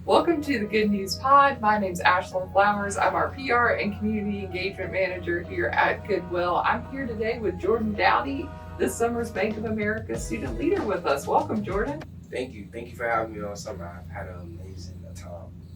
Welcome to the Good News Pod. My name's Ashlyn Flowers. I'm our PR and Community Engagement Manager here at Goodwill. I'm here today with Jordan Dowdy, this summer's Bank of America student leader with us. Welcome, Jordan. Thank you. Thank you for having me all summer. I've had an amazing time.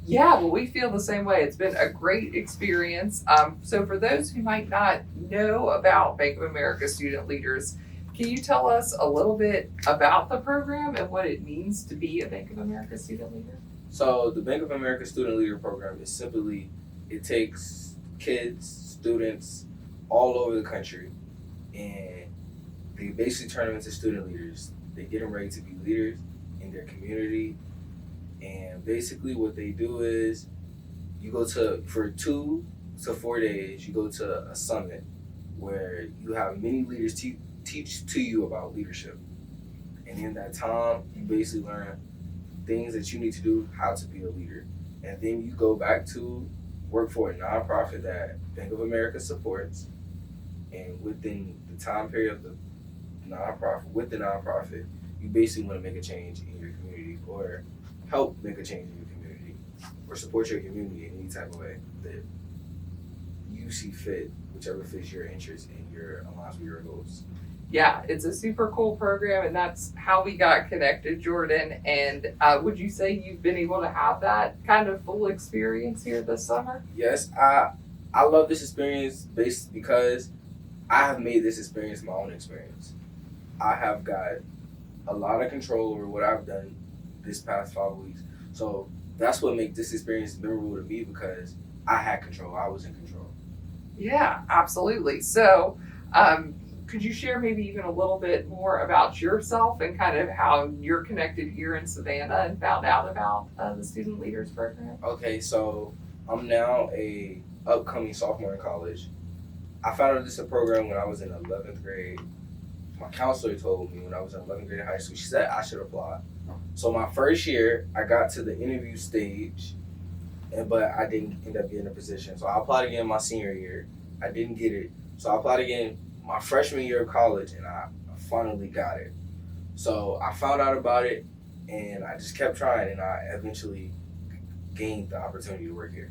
Yeah, well, we feel the same way. It's been a great experience. So for those who might not know about Bank of America student leaders, can you tell us a little bit about the program and what it means to be a Bank of America student leader? So the Bank of America Student Leader Program is simply, it takes kids, students all over the country, and they basically turn them into student leaders. They get them ready to be leaders in their community. And basically what they do is you go to, for 2 to 4 days, you go to a summit where you have many leaders teach to you about leadership. And in that time, you basically learn things that you need to do, how to be a leader. And then you go back to work for a nonprofit that Bank of America supports. And within the time period of the nonprofit, you basically want to make a change in your community or help make a change in your community or support your community in any type of way that you see fit, whichever fits your interests and your aligns with your goals. Yeah, it's a super cool program, and that's how we got connected, Jordan. And would you say you've been able to have that kind of full experience here this summer? Yes, I love this experience because I have made this experience my own experience. I have got a lot of control over what I've done this past 5 weeks. So that's what makes this experience memorable to me, because I had control. I was in control. Yeah, absolutely. So, could you share maybe even a little bit more about yourself and kind of how you're connected here in Savannah and found out about the Student Leaders Program? Okay, so I'm now a upcoming sophomore in college. I found out this is a program when I was in 11th grade. My counselor told me when I was in 11th grade in high school, she said I should apply. So my first year, I got to the interview stage, but I didn't end up getting a position. So I applied again my senior year. I didn't get it. So I applied again my freshman year of college, and I finally got it. So I found out about it, and I just kept trying, and I eventually gained the opportunity to work here.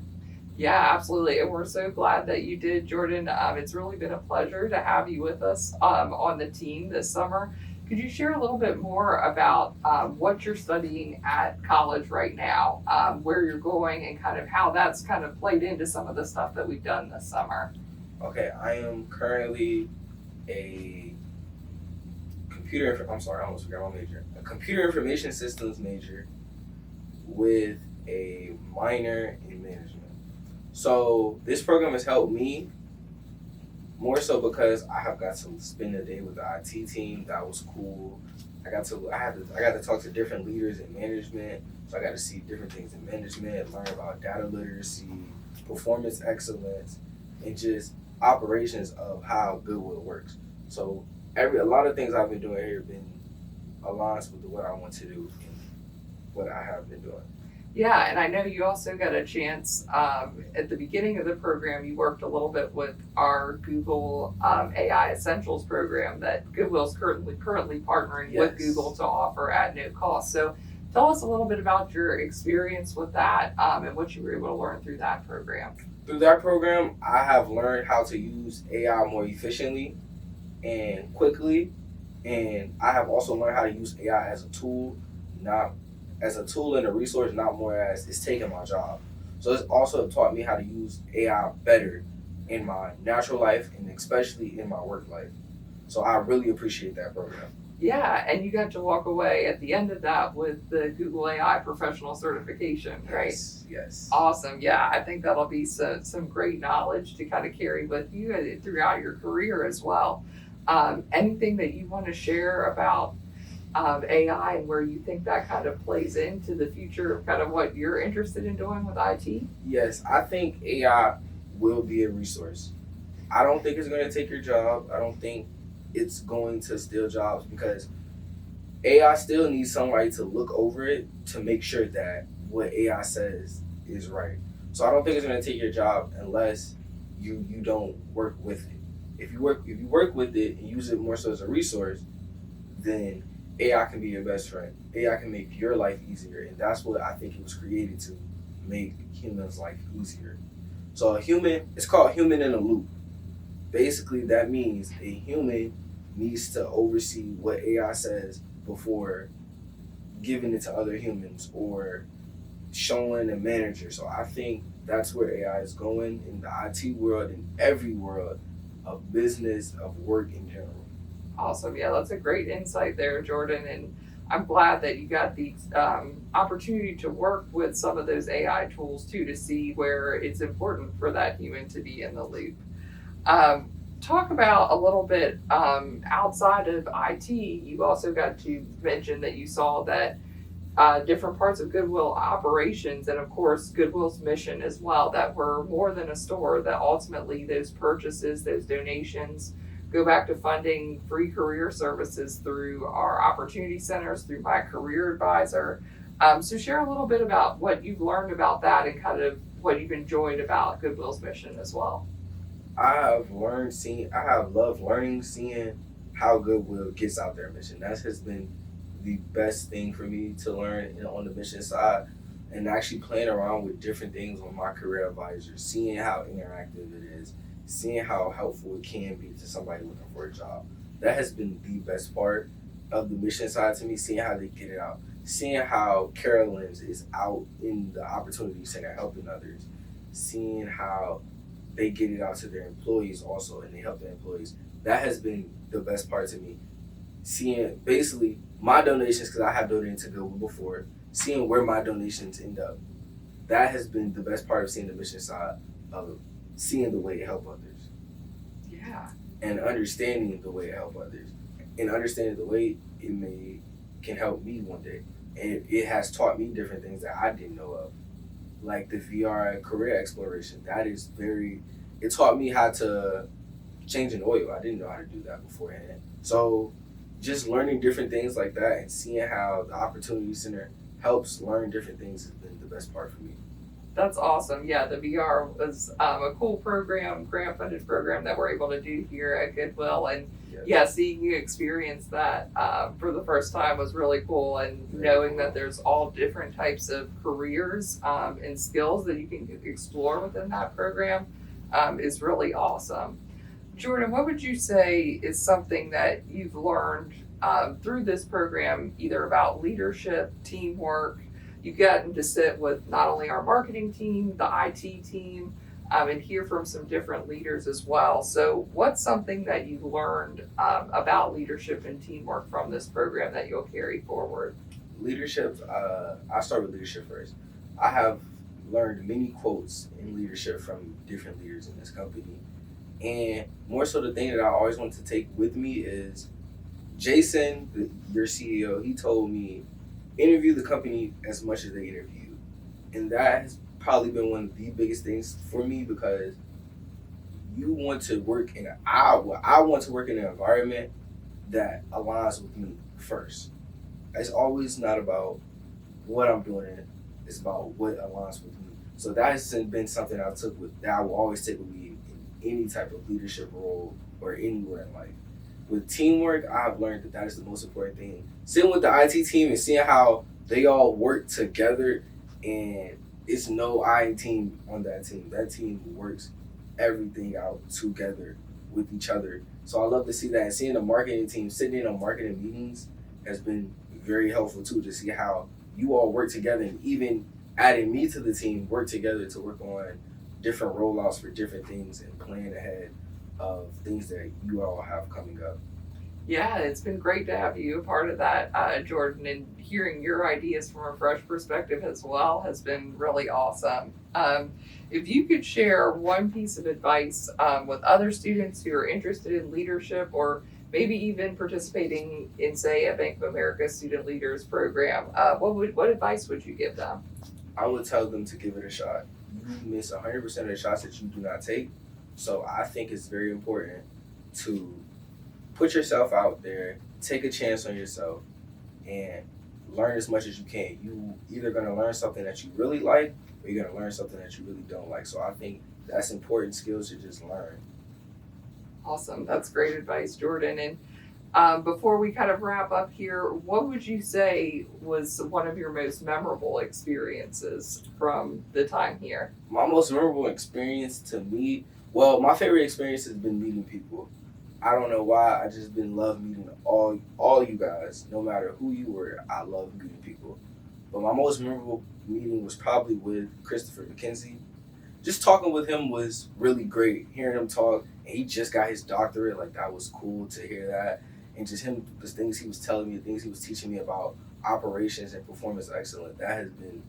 Yeah, absolutely. And we're so glad that you did, Jordan. It's really been a pleasure to have you with us on the team this summer. Could you share a little bit more about what you're studying at college right now, where you're going, and kind of how that's kind of played into some of the stuff that we've done this summer? Okay, I am currently a computer information systems major with a minor in management. So this program has helped me more so because I have got to spend a day with the IT team. That was cool. I got to talk to different leaders in management. So I got to see different things in management, learn about data literacy, performance excellence, and just operations of how Goodwill works. So a lot of things I've been doing here have been aligned with what I want to do and what I have been doing. Yeah, and I know you also got a chance at the beginning of the program. You worked a little bit with our Google AI Essentials program that Goodwill's currently partnering with Google to offer at no cost. So tell us a little bit about your experience with that and what you were able to learn through that program. Through that program, I have learned how to use AI more efficiently and quickly, and I have also learned how to use AI as a tool, not as a tool and a resource, not more as it's taking my job. So it's also taught me how to use AI better in my natural life and especially in my work life. So I really appreciate that program. Yeah, and you got to walk away at the end of that with the Google AI professional certification, right? Yes. Awesome. Yeah, I think that'll be some great knowledge to kind of carry with you throughout your career as well. Anything that you want to share about AI and where you think that kind of plays into the future of kind of what you're interested in doing with IT? Yes, I think AI will be a resource. I don't think it's going to take your job. I don't think it's going to steal jobs, because AI still needs somebody to look over it to make sure that what AI says is right. So I don't think it's going to take your job unless you don't work with it. If you work with it and use it more so as a resource, then AI can be your best friend. AI can make your life easier, and that's what I think it was created to make humans' life easier. So a human, it's called human in a loop. Basically, that means a human needs to oversee what AI says before giving it to other humans or showing a manager. So I think that's where AI is going in the IT world, in every world of business, of work in general. Awesome. Yeah, that's a great insight there, Jordan. And I'm glad that you got the opportunity to work with some of those AI tools too to see where it's important for that human to be in the loop. Talk about a little bit outside of IT. You also got to mention that you saw that different parts of Goodwill operations and, of course, Goodwill's mission as well, that we're more than a store, that ultimately those purchases, those donations go back to funding free career services through our opportunity centers, through my career advisor. So share a little bit about what you've learned about that and kind of what you've enjoyed about Goodwill's mission as well. I have loved learning, seeing how Goodwill gets out their mission. That has been the best thing for me to learn on the mission side, and actually playing around with different things with my career advisor, seeing how interactive it is, seeing how helpful it can be to somebody looking for a job. That has been the best part of the mission side to me, seeing how they get it out, seeing how Carolyn's is out in the opportunity center helping others, seeing how they get it out to their employees also and they help their employees. That has been the best part to me. Seeing basically my donations, because I have donated to Goodwill before, seeing where my donations end up. That has been the best part of seeing the mission side of seeing the way it help others. Yeah. And understanding the way it help others. And understanding the way can help me one day. And it has taught me different things that I didn't know of. Like the VR career exploration. It taught me how to change an oil. I didn't know how to do that beforehand. So just learning different things like that and seeing how the Opportunity Center helps learn different things has been the best part for me. That's awesome. Yeah, the VR was a cool program, grant funded program that we're able to do here at Goodwill. And yeah, seeing you experience that for the first time was really cool. And knowing that there's all different types of careers and skills that you can explore within that program is really awesome. Jordan, what would you say is something that you've learned through this program, either about leadership, teamwork? You've gotten to sit with not only our marketing team, the IT team, and hear from some different leaders as well. So what's something that you've learned about leadership and teamwork from this program that you'll carry forward? Leadership, I'll start with leadership first. I have learned many quotes in leadership from different leaders in this company. And more so the thing that I always want to take with me is Jason, your CEO, he told me, interview the company as much as they interview you. And that has probably been one of the biggest things for me, because you want to work I want to work in an environment that aligns with me first. It's always not about what I'm doing, it's about what aligns with me. So that has been something that I will always take with me in any type of leadership role or anywhere in life. With teamwork, I've learned that is the most important thing. Sitting with the IT team and seeing how they all work together, and it's no I team on that team. That team works everything out together with each other. So I love to see that. And seeing the marketing team sitting in on marketing meetings has been very helpful too, to see how you all work together, and even adding me to the team, work together to work on different rollouts for different things and plan ahead of things that you all have coming up. Yeah, it's been great to have you a part of that, Jordan, and hearing your ideas from a fresh perspective as well has been really awesome. If you could share one piece of advice with other students who are interested in leadership, or maybe even participating in, say, a Bank of America Student Leaders Program, what advice would you give them? I would tell them to give it a shot. You miss 100% of the shots that you do not take. So I think it's very important to put yourself out there, take a chance on yourself, and learn as much as you can. You either going to learn something that you really like, or you're going to learn something that you really don't like. So I think that's important skills to just learn. Awesome. That's great advice, Jordan. And Before we kind of wrap up here, what would you say was one of your most memorable experiences from the time here? My most memorable experience to me, well, my favorite experience has been meeting people. I don't know why. I just been love meeting all you guys, no matter who you were. I love meeting people. But my most memorable meeting was probably with Christopher McKenzie. Just talking with him was really great. Hearing him talk, and he just got his doctorate. Like that was cool to hear that, and just him, the things he was telling me, the things he was teaching me about operations and performance excellence. That has been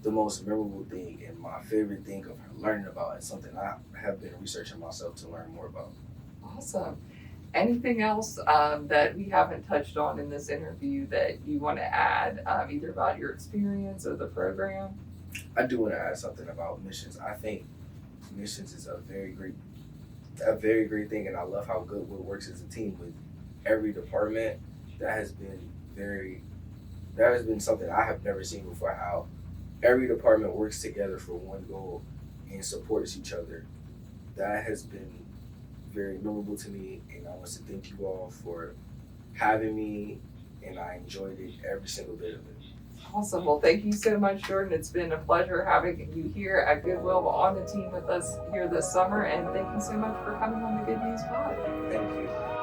the most memorable thing and my favorite thing of learning about, and something I have been researching myself to learn more about. Awesome. Anything else that we haven't touched on in this interview that you want to add, either about your experience or the program? I do want to add something about missions. I think missions is a very great thing, and I love how Goodwill works as a team with every department. That has been something I have never seen before. How every department works together for one goal and supports each other. That has been very memorable to me, and I want to thank you all for having me, and I enjoyed it every single bit of it. Awesome. Well, thank you so much, Jordan. It's been a pleasure having you here at Goodwill on the team with us here this summer, and thank you so much for coming on the Good News Pod. Thank you.